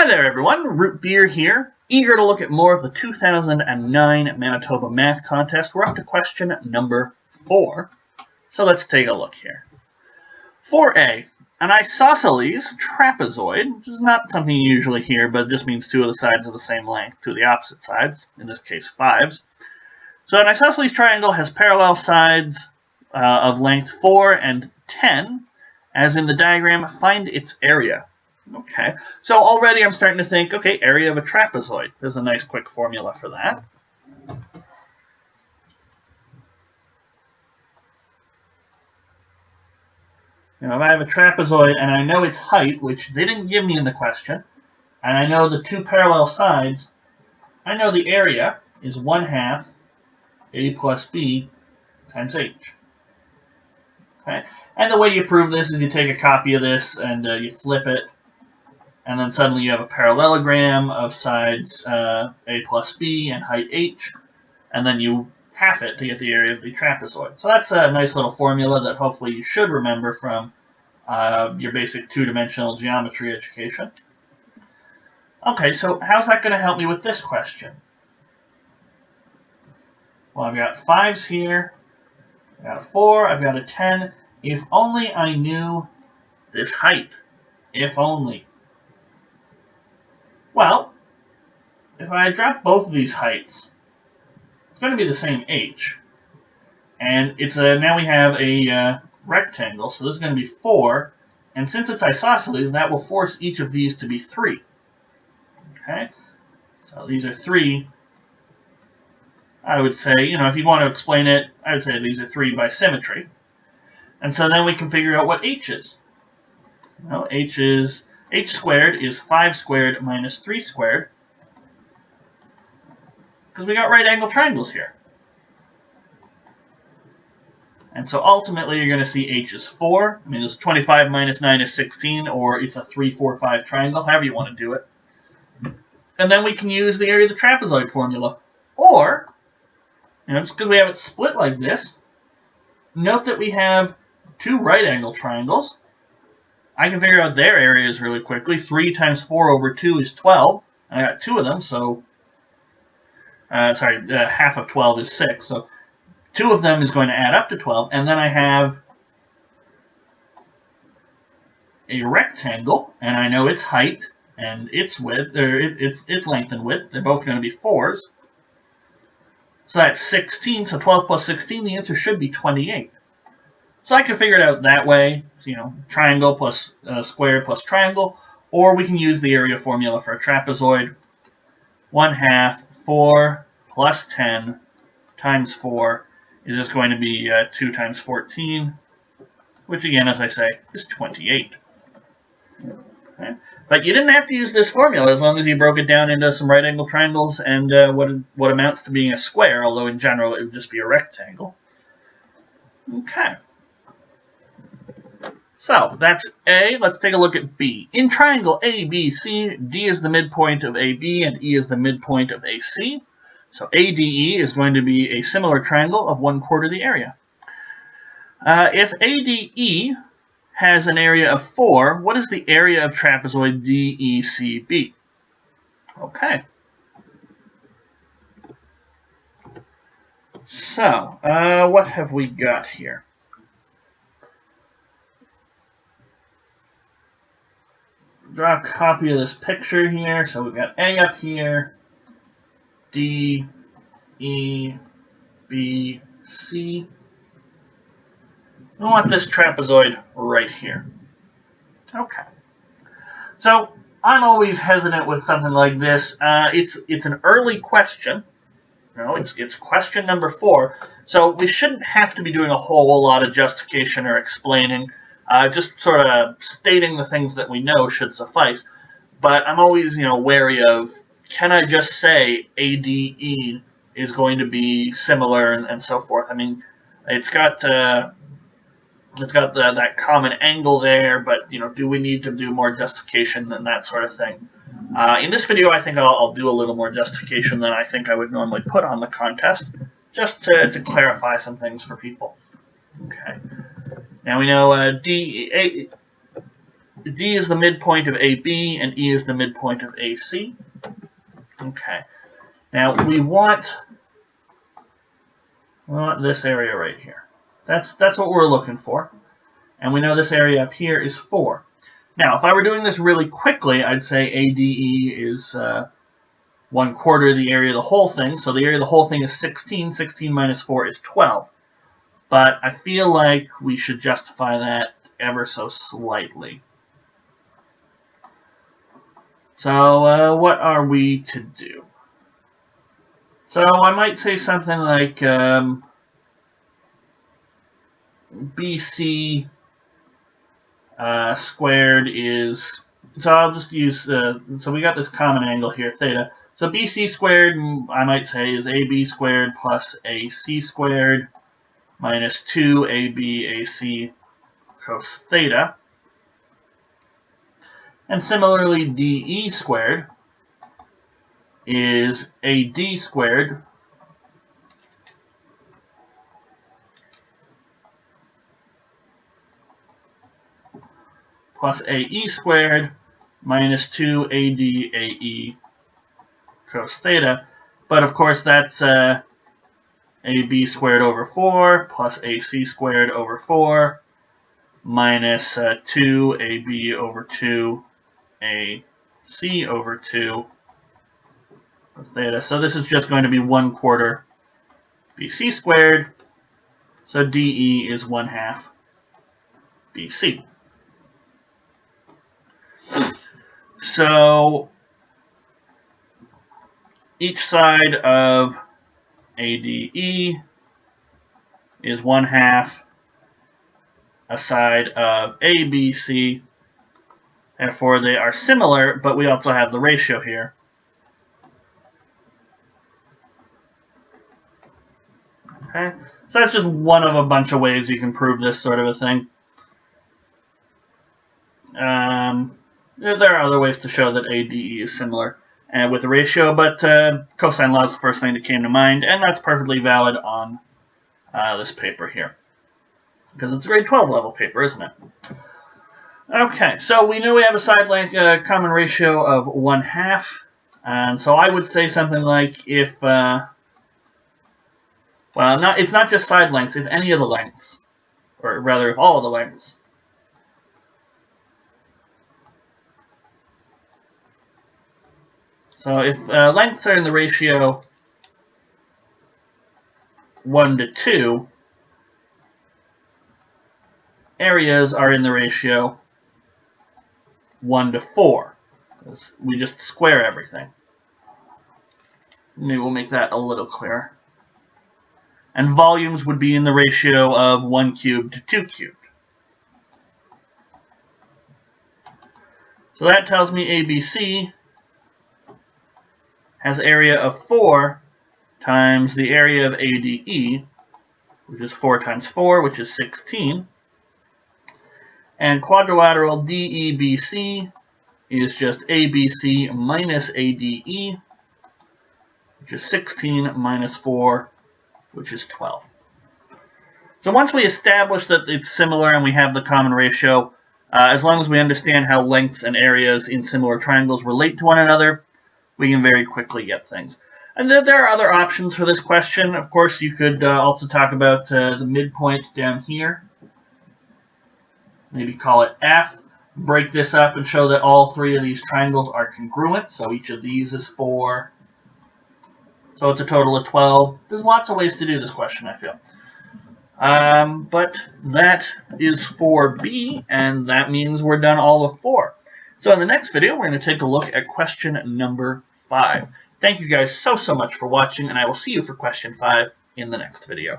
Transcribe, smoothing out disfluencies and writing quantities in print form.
Hi there everyone, Root Beer here, eager to look at more of the 2009 Manitoba Math Contest. We're up to question number 4, so let's take a look here. 4A, an isosceles trapezoid, which is not something you usually hear, but it just means two of the sides of the same length, two of the opposite sides, in this case 5s. So an isosceles triangle has parallel sides of length 4 and 10, as in the diagram, find its area. Okay, so already I'm starting to think, okay, area of a trapezoid. There's a nice quick formula for that. You know, if I have a trapezoid and I know its height, which they didn't give me in the question, and I know the two parallel sides, I know the area is 1/2 a plus b times h. Okay, and the way you prove this is you take a copy of this and you flip it, and then suddenly you have a parallelogram of sides a plus b and height h, and then you half it to get the area of the trapezoid. So that's a nice little formula that hopefully you should remember from your basic two-dimensional geometry education. Okay, so how's that going to help me with this question? Well, I've got 5s here, I've got a 4, I've got a 10. If only I knew this height. If only. Well, if I drop both of these heights, it's going to be the same h. And it's now we have a rectangle, so this is going to be 4. And since it's isosceles, that will force each of these to be 3. Okay? So these are 3. I would say, if you want to explain it, I would say these are 3 by symmetry. And so then we can figure out what h is. Well, h squared is 5 squared minus 3 squared, because we got right angle triangles here. And so ultimately you're going to see h is 4. I mean, it's 25 minus 9 is 16, or it's a 3, 4, 5 triangle, however you want to do it. And then we can use the area of the trapezoid formula. Or, just because we have it split like this, note that we have 2 right angle triangles. I can figure out their areas really quickly. 3 times 4 over 2 is 12. I got 2 of them, so half of 12 is 6. So 2 of them is going to add up to 12, and then I have a rectangle, and I know its height and its width, or its length and width. They're both going to be 4s. So that's 16. So 12 plus 16, the answer should be 28. So I can figure it out that way. Triangle plus square plus triangle, or we can use the area formula for a trapezoid. 1/2 4 plus 10 times 4 is just going to be 2 times 14, which again, as I say, is 28. Okay. But you didn't have to use this formula as long as you broke it down into some right angle triangles and what amounts to being a square, although in general it would just be a rectangle. Okay. So that's A. Let's take a look at B. In triangle ABC, D is the midpoint of AB and E is the midpoint of AC. So ADE is going to be a similar triangle of 1/4 the area. If ADE has an area of 4, what is the area of trapezoid DECB? Okay. So, what have we got here? Draw a copy of this picture here. So we've got A up here, D, E, B, C. We want this trapezoid right here. Okay. So I'm always hesitant with something like this. It's an early question. It's question number 4. So we shouldn't have to be doing a whole lot of justification or explaining. Just sort of stating the things that we know should suffice. But I'm always, wary of, can I just say ADE is going to be similar and so forth? I mean, it's got that common angle there, but, do we need to do more justification and that sort of thing? In this video, I think I'll do a little more justification than I think I would normally put on the contest, just to clarify some things for people. Okay. Now we know D is the midpoint of AB, and E is the midpoint of AC. Okay. Now we want this area right here. That's what we're looking for. And we know this area up here is 4. Now, if I were doing this really quickly, I'd say ADE is 1/4 of the area of the whole thing. So the area of the whole thing is 16. 16 minus 4 is 12. But I feel like we should justify that ever so slightly. So what are we to do? So I might say something like BC squared is, so I'll just use, so we got this common angle here, theta. So BC squared, I might say, is AB squared plus AC squared minus 2AB AC cos theta. And similarly, DE squared is AD squared plus AE squared minus 2AD AE cos theta. But of course, that's AB squared over 4 plus AC squared over 4 minus 2AB over 2 AC over 2 cos theta. So this is just going to be 1/4 BC squared. So DE is 1/2 BC. So each side of ADE is 1/2 a side of ABC. Therefore, they are similar, but we also have the ratio here. Okay, so that's just one of a bunch of ways you can prove this sort of a thing. There are other ways to show that ADE is similar with the ratio, but cosine law is the first thing that came to mind, and that's perfectly valid on this paper here, because it's a grade 12 level paper, isn't it? Okay, so we know we have a side length common ratio of 1/2, and so I would say something like if, it's not just side lengths, if any of the lengths, or rather if all of the lengths, so if lengths are in the ratio 1:2, areas are in the ratio 1:4. We just square everything. Maybe we'll make that a little clearer. And volumes would be in the ratio of 1³ to 2³. So that tells me ABC has area of 4 times the area of ADE, which is 4 times 4, which is 16. And quadrilateral DEBC is just ABC minus ADE, which is 16 minus 4, which is 12. So once we establish that it's similar and we have the common ratio, as long as we understand how lengths and areas in similar triangles relate to one another, we can very quickly get things. And there are other options for this question. Of course, you could also talk about the midpoint down here. Maybe call it F. Break this up and show that all 3 of these triangles are congruent. So each of these is 4. So it's a total of 12. There's lots of ways to do this question, I feel. But that is for B, and that means we're done all of 4. So in the next video, we're going to take a look at question number 5. Thank you guys so much for watching, and I will see you for question 5 in the next video.